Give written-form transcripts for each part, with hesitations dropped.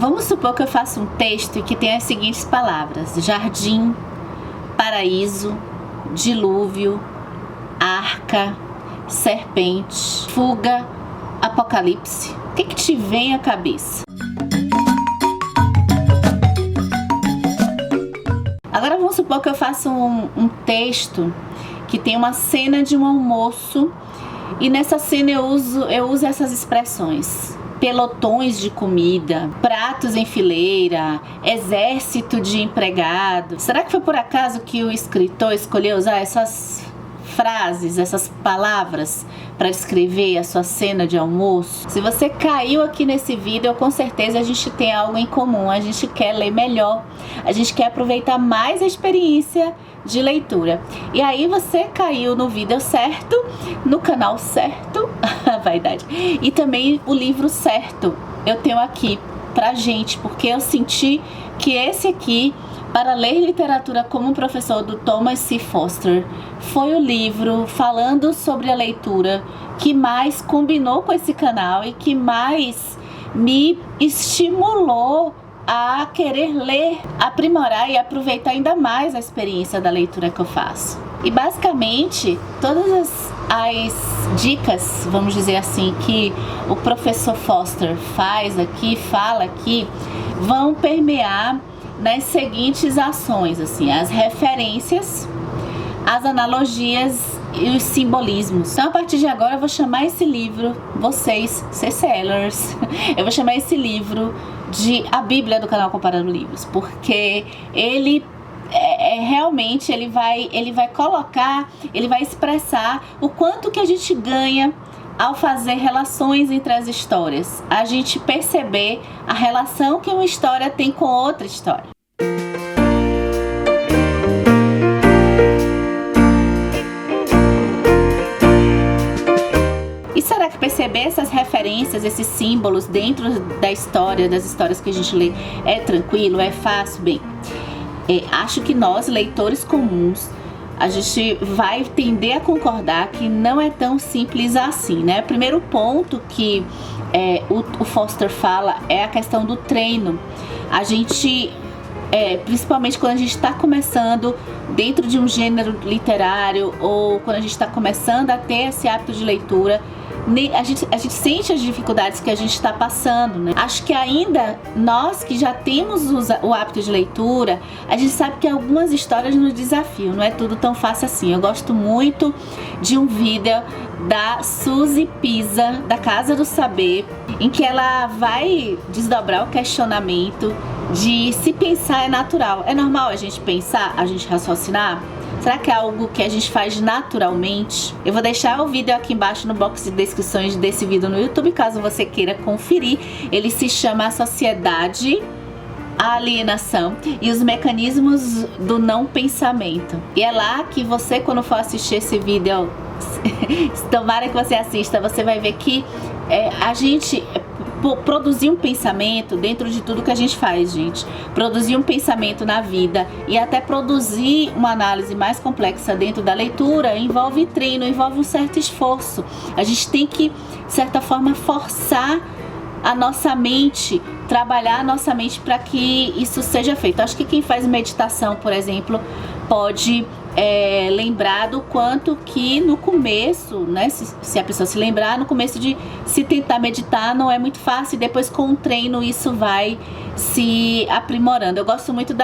Vamos supor que eu faça um texto que tem as seguintes palavras: jardim, paraíso, dilúvio, arca, serpente, fuga, apocalipse. O que te vem à cabeça? Agora vamos supor que eu faça um texto que tem uma cena de um almoço e nessa cena eu uso essas expressões: pelotões de comida, pratos em fileira, exército de empregados. Será que foi por acaso que o escritor escolheu usar essas frases, essas palavras para descrever a sua cena de almoço? Se você caiu aqui nesse vídeo, com certeza a gente tem algo em comum. A gente quer ler melhor, a gente quer aproveitar mais a experiência de leitura. E aí você caiu no vídeo certo, no canal certo, a vaidade, e também o livro certo eu tenho aqui pra gente, porque eu senti que esse aqui, Para Ler Literatura como Professor, do Thomas C. Foster, foi o livro falando sobre a leitura que mais combinou com esse canal e que mais me estimulou a querer ler, aprimorar e aproveitar ainda mais a experiência da leitura que eu faço. E basicamente, todas as dicas, vamos dizer assim, que o professor Foster fala aqui, vão permear nas seguintes ações, assim: as referências, as analogias e os simbolismos. Então, a partir de agora, eu vou chamar esse livro, vocês, CCLers, eu vou chamar esse livro de a Bíblia do canal Comparando Livros, porque ele realmente ele vai colocar, ele vai expressar o quanto que a gente ganha ao fazer relações entre as histórias, a gente perceber a relação que uma história tem com outra história. E será que perceber essas referências, esses símbolos dentro da história, das histórias que a gente lê, é tranquilo, é fácil? Bem, acho que nós, leitores comuns, a gente vai tender a concordar que não é tão simples assim, né? O primeiro ponto que o Foster fala é a questão do treino. A gente, principalmente quando a gente está começando dentro de um gênero literário, ou quando a gente está começando a ter esse hábito de leitura, a gente sente as dificuldades que a gente está passando, né? Acho que ainda nós que já temos o hábito de leitura, a gente sabe que algumas histórias nos desafiam, não é tudo tão fácil assim. Eu gosto muito de um vídeo da Suzy Pisa, da Casa do Saber, em que ela vai desdobrar o questionamento de se pensar é natural. É normal a gente pensar, a gente raciocinar? Será que é algo que a gente faz naturalmente? Eu vou deixar o vídeo aqui embaixo no box de descrições desse vídeo no YouTube, caso você queira conferir. Ele se chama A Sociedade, a Alienação e os Mecanismos do Não Pensamento. E é lá que você, quando for assistir esse vídeo, tomara que você assista, você vai ver que a gente produzir um pensamento dentro de tudo que a gente faz, gente. Produzir um pensamento na vida e até produzir uma análise mais complexa dentro da leitura envolve treino, envolve um certo esforço. A gente tem que, de certa forma, forçar a nossa mente, trabalhar a nossa mente para que isso seja feito. Acho que quem faz meditação, por exemplo, pode lembrar do quanto que no começo, né, se a pessoa se lembrar, no começo de se tentar meditar não é muito fácil, e depois com o treino isso vai se aprimorando. Eu gosto muito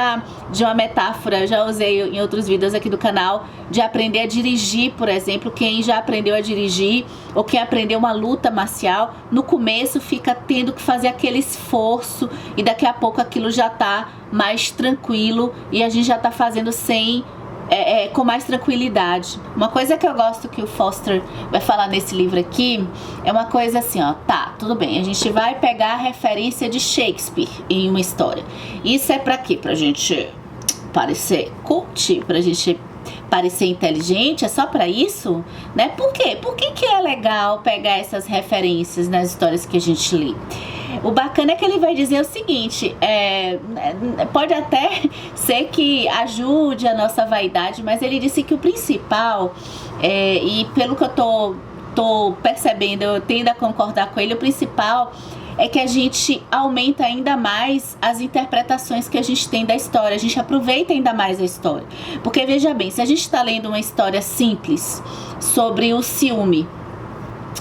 de uma metáfora, eu já usei em outros vídeos aqui do canal, de aprender a dirigir, por exemplo. Quem já aprendeu a dirigir ou quem aprendeu uma luta marcial, no começo fica tendo que fazer aquele esforço e daqui a pouco aquilo já tá mais tranquilo e a gente já tá fazendo com mais tranquilidade. Uma coisa que eu gosto que o Foster vai falar nesse livro aqui é uma coisa assim, ó, tá, tudo bem, a gente vai pegar a referência de Shakespeare em uma história. Isso é pra quê? Pra gente parecer cult, pra gente parecer inteligente? É só pra isso? Né? Por quê? Por que é legal pegar essas referências nas histórias que a gente lê? O bacana é que ele vai dizer o seguinte, pode até ser que ajude a nossa vaidade, mas ele disse que o principal, e pelo que eu tô tô percebendo, eu tendo a concordar com ele, o principal é que a gente aumenta ainda mais as interpretações que a gente tem da história, a gente aproveita ainda mais a história. Porque veja bem, se a gente está lendo uma história simples sobre o ciúme,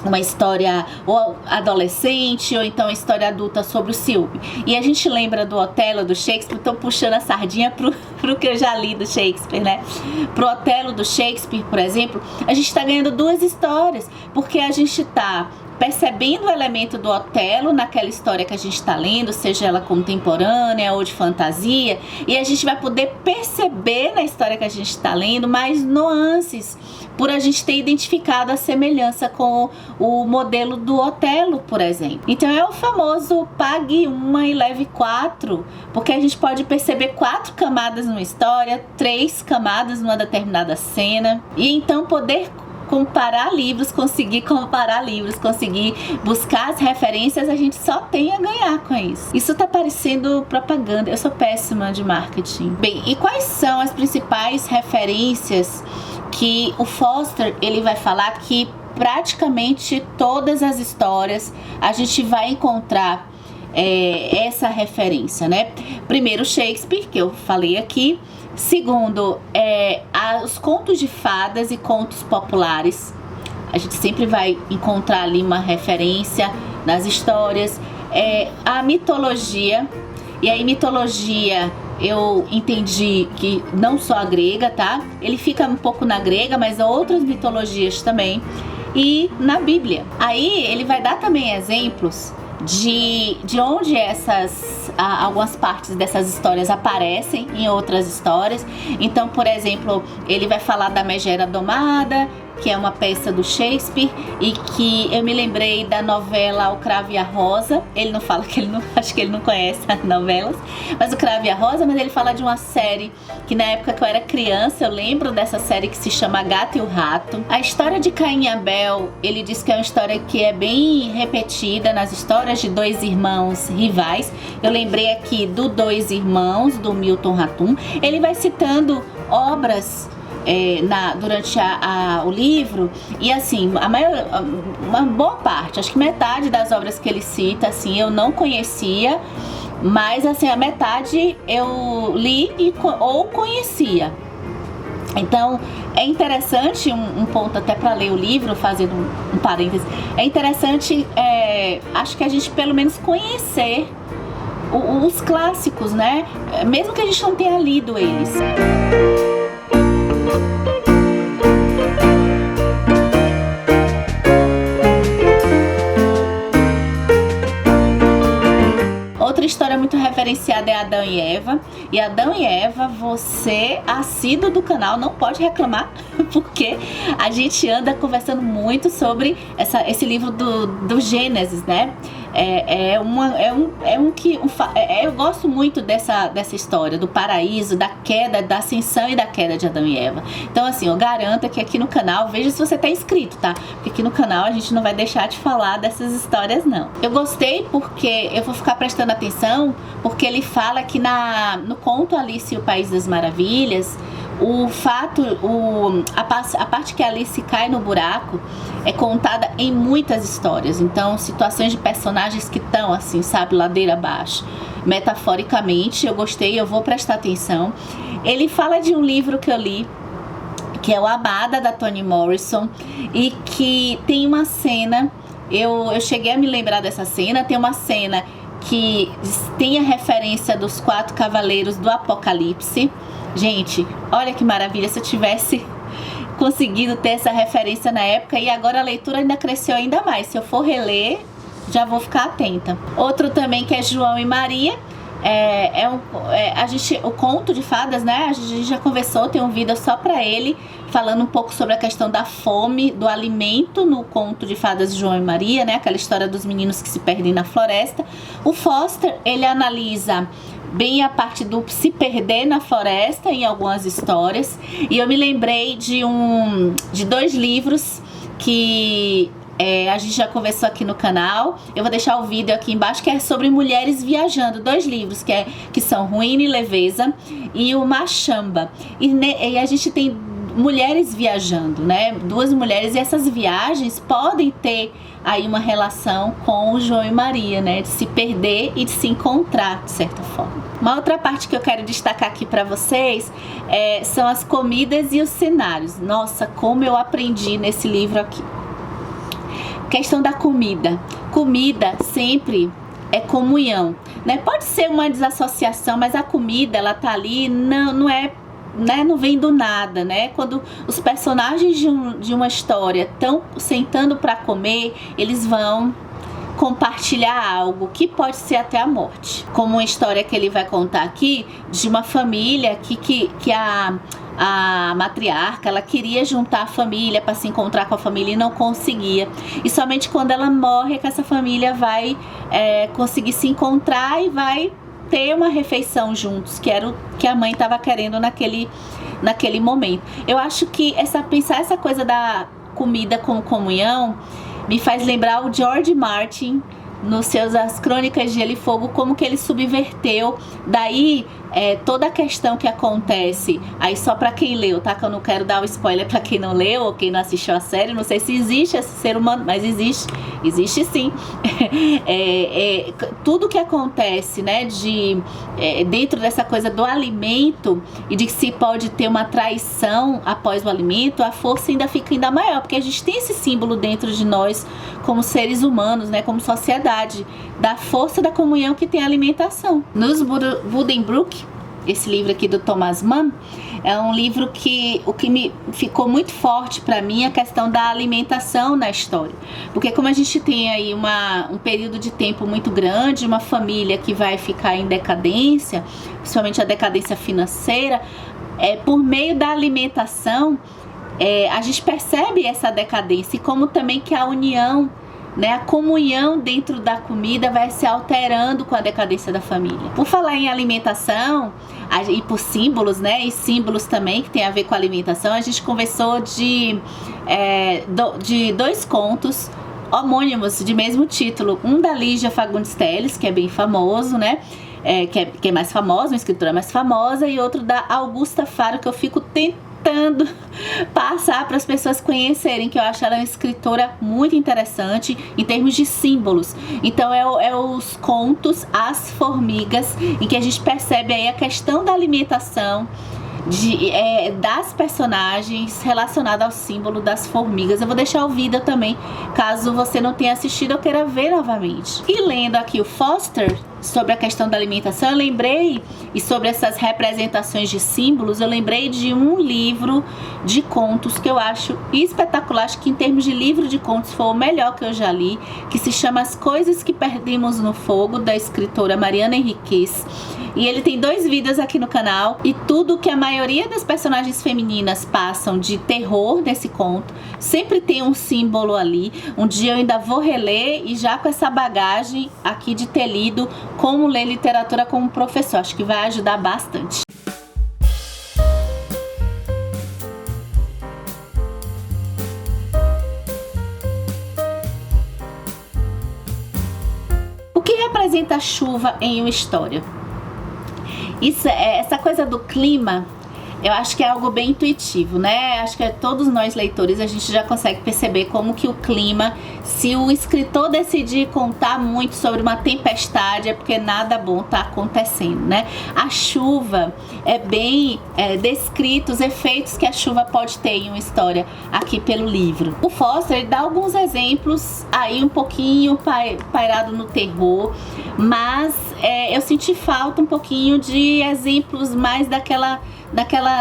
uma história ou adolescente ou então história adulta sobre o ciúme, e a gente lembra do Otelo do Shakespeare, tô puxando a sardinha pro que eu já li do Shakespeare, né? Pro Otelo do Shakespeare, por exemplo, a gente tá ganhando duas histórias, porque a gente tá percebendo o elemento do Otelo naquela história que a gente está lendo, seja ela contemporânea ou de fantasia, e a gente vai poder perceber na história que a gente está lendo mais nuances, por a gente ter identificado a semelhança com o modelo do Otelo, por exemplo. Então é o famoso pague uma e leve 4, porque a gente pode perceber 4 camadas numa história, 3 camadas numa determinada cena, e então poder comparar livros, conseguir buscar as referências, a gente só tem a ganhar com isso. Isso tá parecendo propaganda, eu sou péssima de marketing. Bem, e quais são as principais referências que o Foster, ele vai falar que praticamente todas as histórias a gente vai encontrar essa referência, né? Primeiro, Shakespeare, que eu falei aqui. Segundo, os contos de fadas e contos populares. A gente sempre vai encontrar ali uma referência nas histórias. A mitologia. E aí, mitologia, eu entendi que não só a grega, tá? Ele fica um pouco na grega, mas outras mitologias também. E na Bíblia. Aí, ele vai dar também exemplos de onde algumas partes dessas histórias aparecem em outras histórias. Então, por exemplo, ele vai falar da Megera Domada, que é uma peça do Shakespeare, e que eu me lembrei da novela O Cravo e a Rosa. Ele não fala que acho que ele não conhece as novelas, mas O Cravo e a Rosa, mas ele fala de uma série que na época que eu era criança, eu lembro dessa série, que se chama Gato e o Rato. A história de Caim e Abel, ele diz que é uma história que é bem repetida nas histórias de dois irmãos rivais. Eu lembrei aqui do Dois Irmãos, do Milton Ratum. Ele vai citando obras durante o livro, e assim, uma boa parte, acho que metade das obras que ele cita, assim, eu não conhecia, mas assim, a metade eu li ou conhecia. Então, é interessante, um ponto até para ler o livro, fazendo um parêntese, é interessante, acho que a gente pelo menos conhecer os clássicos, né? Mesmo que a gente não tenha lido eles. Outra história muito referenciada é Adão e Eva. E Adão e Eva, você, assíduo do canal, não pode reclamar, porque a gente anda conversando muito sobre esse livro do Gênesis, né? Eu gosto muito dessa história do paraíso, da queda, da ascensão e da queda de Adão e Eva. Então, assim, eu garanto que aqui no canal, veja se você tá inscrito, tá? Porque aqui no canal a gente não vai deixar de falar dessas histórias, não. Eu gostei porque eu vou ficar prestando atenção, porque ele fala que no conto Alice e o País das Maravilhas, a parte que a Alice cai no buraco é contada em muitas histórias. Então, situações de personagens que estão assim, sabe, ladeira abaixo. Metaforicamente, eu gostei, eu vou prestar atenção. Ele fala de um livro que eu li, que é o Amada, da Toni Morrison, e que tem uma cena, eu cheguei a me lembrar dessa cena, tem uma cena que tem a referência dos 4 cavaleiros do Apocalipse. Gente, olha que maravilha, se eu tivesse conseguido ter essa referência na época, e agora a leitura ainda cresceu ainda mais. Se eu for reler, já vou ficar atenta. Outro também que é João e Maria, o conto de fadas, né? A gente já conversou, tem um vídeo só pra ele, falando um pouco sobre a questão da fome, do alimento no conto de fadas de João e Maria, né? Aquela história dos meninos que se perdem na floresta. O Foster, ele analisa bem a parte do se perder na floresta em algumas histórias. E eu me lembrei de 2 livros que a gente já conversou aqui no canal. Eu vou deixar o vídeo aqui embaixo, que é sobre mulheres viajando. 2 livros que são Ruína e Leveza e o Machamba. E a gente tem mulheres viajando, né? Duas mulheres, e essas viagens podem ter aí uma relação com o João e Maria, né? De se perder e de se encontrar, de certa forma. Uma outra parte que eu quero destacar aqui para vocês são as comidas e os cenários. Nossa, como eu aprendi nesse livro aqui. Questão da comida. Comida sempre é comunhão, né? Pode ser uma desassociação, mas a comida, ela tá ali, não é, né, não vem do nada, né? Quando os personagens de uma história estão sentando para comer, eles vão compartilhar algo que pode ser até a morte. Como uma história que ele vai contar aqui de uma família que a matriarca, ela queria juntar a família para se encontrar com a família e não conseguia. E somente quando ela morre é que essa família vai conseguir se encontrar e vai ter uma refeição juntos, que era o que a mãe estava querendo naquele momento. Eu acho que pensar essa coisa da comida como comunhão me faz lembrar o George Martin nos seus As Crônicas de Gelo e Fogo, como que ele subverteu daí toda a questão que acontece, aí só pra quem leu, tá? Que eu não quero dar o spoiler pra quem não leu ou quem não assistiu a série, não sei se existe esse ser humano, mas existe sim. Tudo que acontece, né, dentro dessa coisa do alimento e de que se pode ter uma traição após o alimento, a força ainda fica ainda maior, porque a gente tem esse símbolo dentro de nós como seres humanos, né, como sociedade, da força da comunhão que tem a alimentação. Nos Buddenbrook, esse livro aqui do Thomas Mann, é um livro que o que me ficou muito forte para mim é a questão da alimentação na história. Porque como a gente tem aí um período de tempo muito grande, uma família que vai ficar em decadência, principalmente a decadência financeira, por meio da alimentação, a gente percebe essa decadência, e como também que a união, né, a comunhão dentro da comida vai se alterando com a decadência da família. Por falar em alimentação e por símbolos, né, e símbolos também que tem a ver com a alimentação, a gente conversou de dois contos homônimos de mesmo título, um da Lígia Fagundes Telles, que é bem famoso, né, que é mais famosa, uma escritora mais famosa, e outro da Augusta Faro, que eu fico tentando passar para as pessoas conhecerem, que eu acho ela uma escritora muito interessante em termos de símbolos. Então os contos As Formigas, em que a gente percebe aí a questão da alimentação das personagens relacionada ao símbolo das formigas. Eu vou deixar o vídeo também, caso você não tenha assistido ou queira ver novamente. E lendo aqui o Foster sobre a questão da alimentação, eu lembrei, e sobre essas representações de símbolos, eu lembrei de um livro de contos que eu acho espetacular, acho que em termos de livro de contos foi o melhor que eu já li, que se chama As Coisas que Perdemos no Fogo, da escritora Mariana Enriquez. E ele tem 2 vídeos aqui no canal, e tudo que a maioria das personagens femininas passam de terror nesse conto, sempre tem um símbolo ali. Um dia eu ainda vou reler, e já com essa bagagem aqui de ter lido como ler literatura como professor, acho que vai ajudar bastante. O que representa a chuva em uma história? Essa coisa do clima, eu acho que é algo bem intuitivo, né? Acho que todos nós leitores, a gente já consegue perceber como que o clima, se o escritor decidir contar muito sobre uma tempestade, é porque nada bom tá acontecendo, né? A chuva é bem descrito, os efeitos que a chuva pode ter em uma história aqui pelo livro. O Foster dá alguns exemplos aí um pouquinho pairado no terror, mas eu senti falta um pouquinho de exemplos mais daquela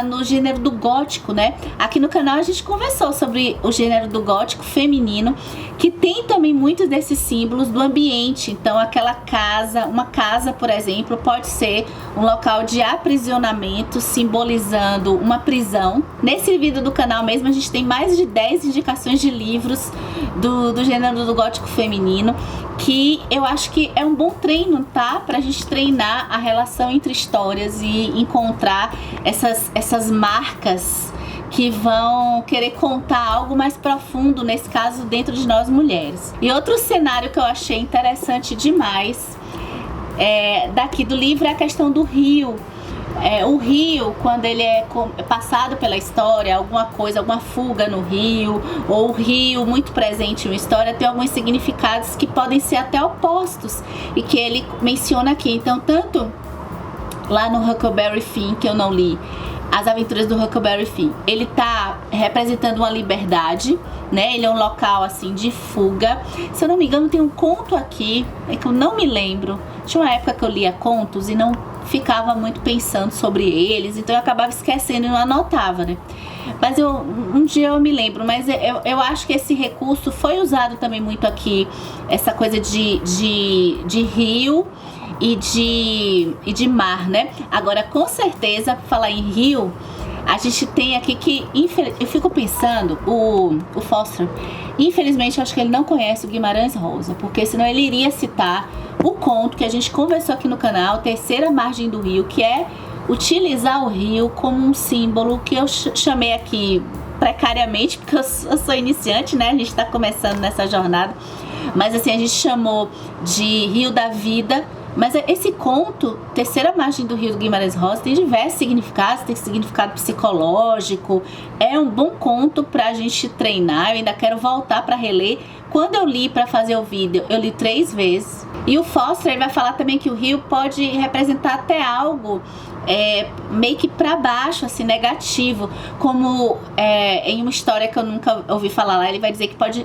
no gênero do gótico, né? Aqui no canal a gente conversou sobre o gênero do gótico feminino, que tem também muitos desses símbolos do ambiente. Então uma casa, por exemplo, pode ser um local de aprisionamento, simbolizando uma prisão. Nesse vídeo do canal mesmo a gente tem mais de 10 indicações de livros do gênero do gótico feminino, que eu acho que é um bom treino, tá? Pra gente treinar a relação entre histórias e encontrar essas marcas que vão querer contar algo mais profundo, nesse caso dentro de nós mulheres. E outro cenário que eu achei interessante demais daqui do livro é a questão do rio. O rio, quando ele é passado pela história, alguma coisa, alguma fuga no rio, ou o rio muito presente em uma história, tem alguns significados que podem ser até opostos, e que ele menciona aqui. Então, tanto lá no Huckleberry Finn, que eu não li, As Aventuras do Huckleberry Finn, ele tá representando uma liberdade, né? Ele é um local, assim, de fuga. Se eu não me engano, tem um conto aqui, é que eu não me lembro. Tinha uma época que eu lia contos e não ficava muito pensando sobre eles, então eu acabava esquecendo e não anotava, né? Mas um dia eu me lembro, mas eu acho que esse recurso foi usado também muito aqui, essa coisa de rio e de mar, né? Agora, com certeza, pra falar em rio, a gente tem aqui que, eu fico pensando, o Foster, infelizmente eu acho que ele não conhece o Guimarães Rosa, porque senão ele iria citar o conto que a gente conversou aqui no canal, Terceira Margem do Rio, que é utilizar o rio como um símbolo, que eu chamei aqui precariamente, porque eu sou iniciante, né? A gente tá começando nessa jornada, mas assim, a gente chamou de Rio da Vida. Mas esse conto, Terceira Margem do Rio do Guimarães Rosa, tem diversos significados, tem significado psicológico, é um bom conto pra gente treinar. Eu ainda quero voltar pra reler. Quando eu li pra fazer o vídeo, eu li 3 vezes. E o Foster, ele vai falar também que o rio pode representar até algo meio que pra baixo, assim, negativo, como em uma história que eu nunca ouvi falar lá, ele vai dizer que pode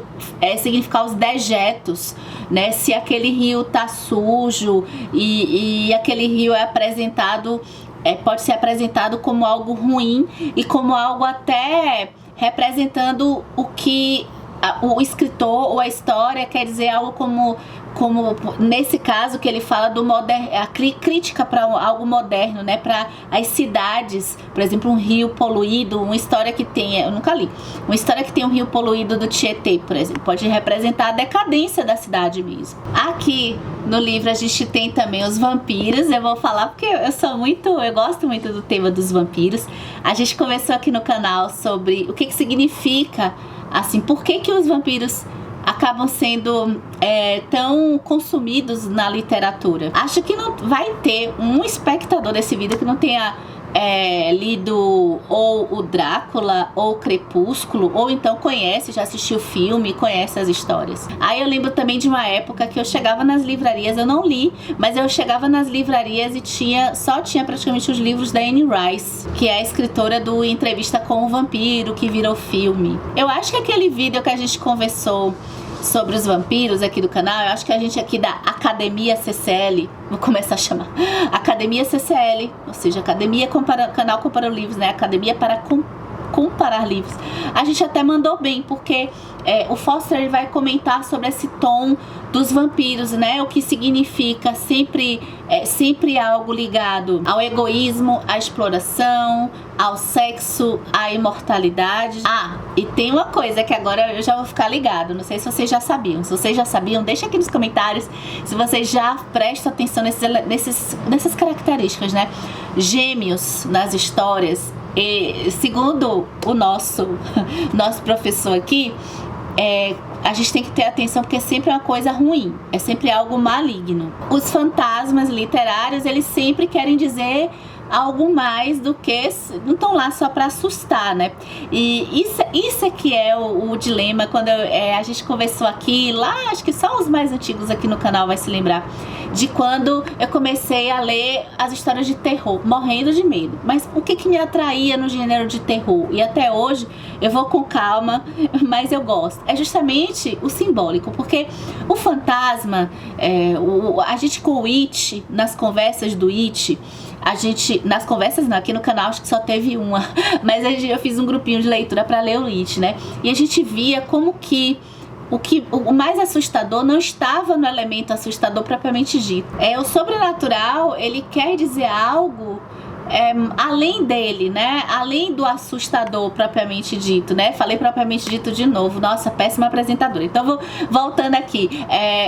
significar os dejetos, né? Se aquele rio tá sujo e aquele rio é apresentado, pode ser apresentado como algo ruim e como algo até representando o que o escritor ou a história quer dizer, algo como nesse caso que ele fala do a crítica para algo moderno, né, para as cidades, por exemplo, um rio poluído, uma história que tem, eu nunca li, uma história que tem um rio poluído do Tietê, por exemplo, pode representar a decadência da cidade mesmo. Aqui no livro a gente tem também os vampiros. Eu vou falar porque eu gosto muito do tema dos vampiros. A gente conversou aqui no canal sobre o que significa, assim, por que os vampiros acabam sendo tão consumidos na literatura. Acho que não vai ter um espectador desse vídeo que não tenha lido ou o Drácula ou o Crepúsculo, ou então conhece, já assistiu o filme, conhece as histórias. Aí eu lembro também de uma época que eu chegava nas livrarias, eu não li, mas eu chegava nas livrarias e só tinha praticamente os livros da Anne Rice, que é a escritora do Entrevista com o Vampiro, que virou filme. Eu acho que aquele vídeo que a gente conversou sobre os vampiros aqui do canal, eu acho que a gente aqui da Academia CCL, vou começar a chamar Academia CCL, ou seja, Academia Canal Comparando Livros, né? Academia para comparar livros. A gente até mandou bem, porque o Foster, ele vai comentar sobre esse tom dos vampiros, né? O que significa sempre algo ligado ao egoísmo, à exploração, ao sexo, à imortalidade. E tem uma coisa que agora eu já vou ficar ligado, não sei se vocês já sabiam. Se vocês já sabiam, deixa aqui nos comentários se vocês já prestam atenção nessas características, né? Gêmeos nas histórias. E segundo o nosso professor aqui, a gente tem que ter atenção, porque sempre é uma coisa ruim, é sempre algo maligno. Os fantasmas literários, eles sempre querem dizer algo mais do que, não estão lá só para assustar, né? E isso é que é o dilema. Quando a gente conversou aqui, lá, acho que só os mais antigos aqui no canal vai se lembrar de quando eu comecei a ler as histórias de terror, morrendo de medo. Mas o que me atraía no gênero de terror? E até hoje eu vou com calma, mas eu gosto. É justamente o simbólico, porque o fantasma, a gente com o It, nas conversas do It, nas conversas aqui no canal, acho que só teve uma, mas eu fiz um grupinho de leitura para ler o It, né? E a gente via como que o mais assustador não estava no elemento assustador propriamente dito. O sobrenatural, ele quer dizer algo além dele, né? Além do assustador propriamente dito, né? Falei propriamente dito de novo. Nossa, péssima apresentadora. Então, voltando aqui.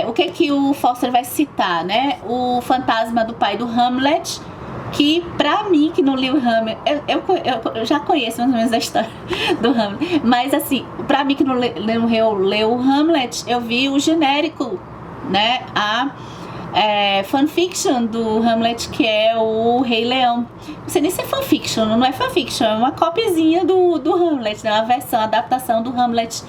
O que o Foster vai citar, né? O fantasma do pai do Hamlet, que pra mim, que não li o Hamlet, eu já conheço mais ou menos a história do Hamlet, mas assim, pra mim que não leu o Hamlet, eu vi o genérico, né, fanfiction do Hamlet, que é o Rei Leão. Não sei nem se é fanfiction, não é fanfiction, é uma copiazinha do Hamlet, né? Uma versão, adaptação do Hamlet,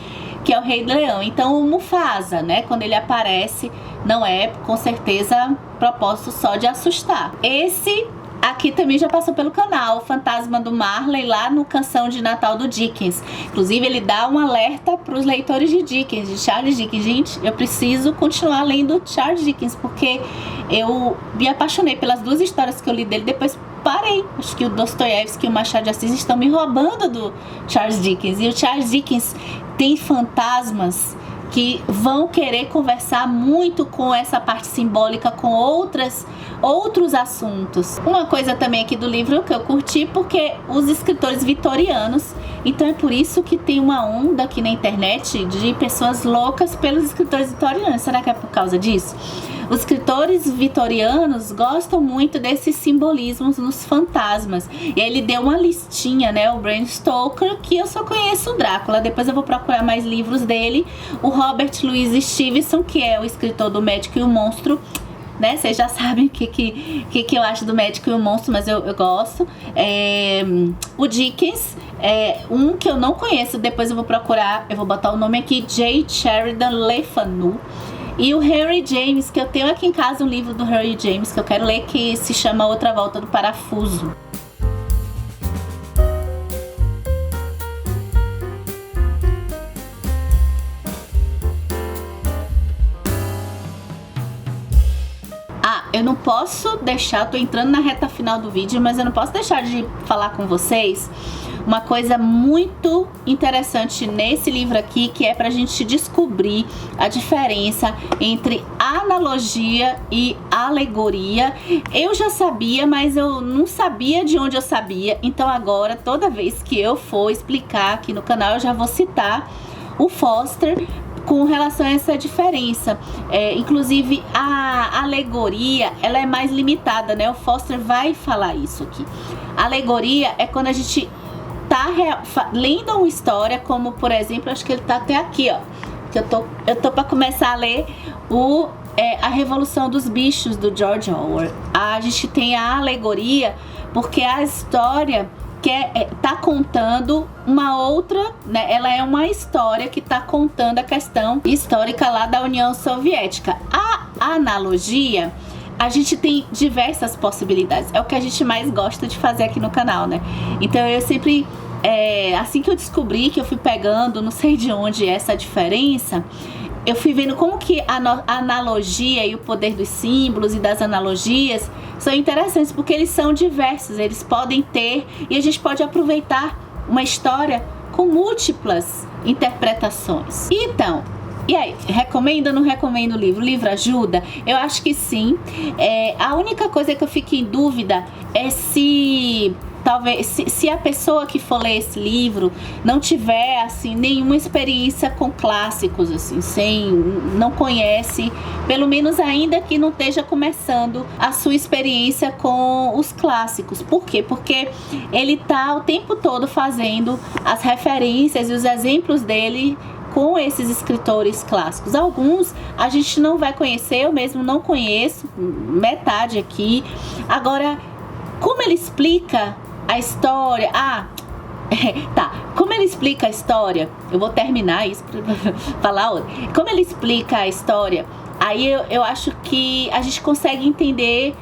que é o Rei Leão. Então o Mufasa, né, quando ele aparece, não é com certeza propósito só de assustar. Esse aqui também já passou pelo canal, o Fantasma do Marley, lá no Canção de Natal do Dickens. Inclusive ele dá um alerta para os leitores de Dickens, de Charles Dickens. Gente, eu preciso continuar lendo Charles Dickens, porque eu me apaixonei pelas duas histórias que eu li dele, depois parei. Acho que o Dostoiévski e o Machado de Assis estão me roubando do Charles Dickens. E o Charles Dickens tem fantasmas que vão querer conversar muito com essa parte simbólica, com outros assuntos. Uma coisa também aqui do livro que eu curti, porque os escritores vitorianos, então é por isso que tem uma onda aqui na internet de pessoas loucas pelos escritores vitorianos. Será que é por causa disso? Os escritores vitorianos gostam muito desses simbolismos nos fantasmas. E aí ele deu uma listinha, né? O Bram Stoker, que eu só conheço o Drácula. Depois eu vou procurar mais livros dele. O Robert Louis Stevenson, que é o escritor do Médico e o Monstro, né? Vocês já sabem o que eu acho do Médico e o Monstro, mas eu gosto. O Dickens, um que eu não conheço, depois eu vou procurar, eu vou botar o nome aqui, J. Sheridan Le Fanu. E o Henry James, que eu tenho aqui em casa um livro do Henry James que eu quero ler, que se chama Outra Volta do Parafuso. Eu não posso deixar, tô entrando na reta final do vídeo, mas eu não posso deixar de falar com vocês uma coisa muito interessante nesse livro aqui, que é pra gente descobrir a diferença entre analogia e alegoria. Eu já sabia, mas eu não sabia de onde eu sabia, então agora, toda vez que eu for explicar aqui no canal, eu já vou citar o Foster com relação a essa diferença. Inclusive a alegoria, ela é mais limitada, né? O Foster vai falar isso aqui. A alegoria é quando a gente tá lendo uma história, como por exemplo, acho que ele tá até aqui, ó, que eu tô para começar a ler a Revolução dos Bichos, do George Orwell. A gente tem a alegoria porque a história que tá contando uma outra, né? Ela é uma história que tá contando a questão histórica lá da União Soviética. A analogia, a gente tem diversas possibilidades. É o que a gente mais gosta de fazer aqui no canal, né? Então eu sempre, assim que eu descobri, que eu fui pegando, não sei de onde essa diferença, eu fui vendo como que a analogia e o poder dos símbolos e das analogias são interessantes, porque eles são diversos, eles podem ter, e a gente pode aproveitar uma história com múltiplas interpretações. Então, e aí, recomendo ou não recomendo o livro? O livro ajuda? Eu acho que sim. A única coisa que eu fico em dúvida é se talvez se a pessoa que for ler esse livro não tiver assim nenhuma experiência com clássicos, assim, não conhece, pelo menos ainda que não esteja começando a sua experiência com os clássicos. Por quê? Porque ele tá o tempo todo fazendo as referências e os exemplos dele com esses escritores clássicos. Alguns a gente não vai conhecer, eu mesmo não conheço, metade aqui. Agora, como ele explica a história? Como ele explica a história? Eu vou terminar isso para falar outra. Como ele explica a história, aí eu acho que a gente consegue entender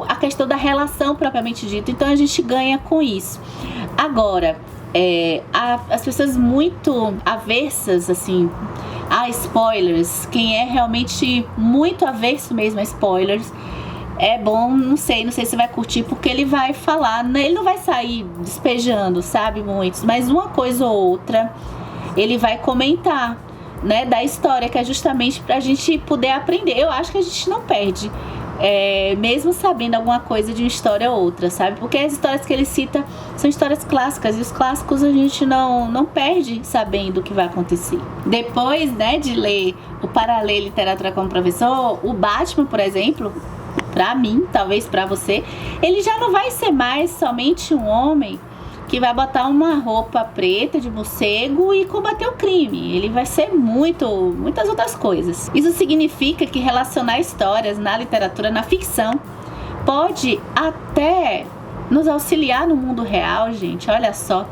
a questão da relação propriamente dita. Então a gente ganha com isso. Agora, as pessoas muito aversas assim a spoilers, quem é realmente muito averso mesmo a spoilers, é bom, não sei se vai curtir, porque ele vai falar, ele não vai sair despejando, sabe, muitos, mas uma coisa ou outra ele vai comentar, né, da história, que é justamente pra gente poder aprender. Eu acho que a gente não perde, mesmo sabendo alguma coisa de uma história ou outra, sabe, porque as histórias que ele cita são histórias clássicas, e os clássicos a gente não perde sabendo o que vai acontecer. Depois, né, de ler o Para Ler Literatura como Professor, o Batman, por exemplo, pra mim, talvez pra você, ele já não vai ser mais somente um homem que vai botar uma roupa preta de morcego e combater o crime. Ele vai ser muitas outras coisas. Isso significa que relacionar histórias na literatura, na ficção, pode até nos auxiliar no mundo real, gente. Olha só.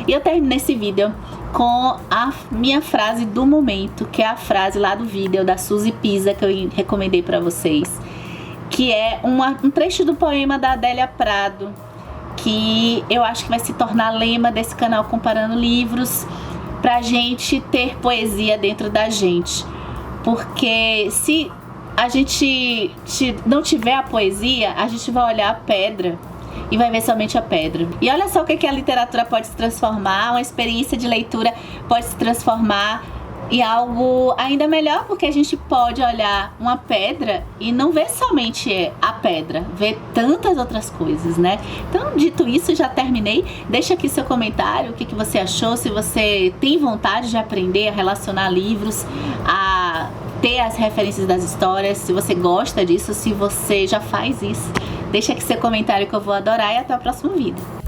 E eu termino esse vídeo com a minha frase do momento, que é a frase lá do vídeo da Suzy Pisa, que eu recomendei para vocês, que é um trecho do poema da Adélia Prado, que eu acho que vai se tornar lema desse canal Comparando Livros, pra gente ter poesia dentro da gente. Porque se a gente não tiver a poesia, a gente vai olhar a pedra e vai ver somente a pedra. E olha só o que a literatura pode se transformar, uma experiência de leitura pode se transformar em algo ainda melhor, porque a gente pode olhar uma pedra e não ver somente a pedra, ver tantas outras coisas, né? Então, dito isso, já terminei. Deixa aqui seu comentário, o que você achou, se você tem vontade de aprender a relacionar livros, a ter as referências das histórias, se você gosta disso, se você já faz isso. Deixa aqui seu comentário que eu vou adorar e até o próximo vídeo.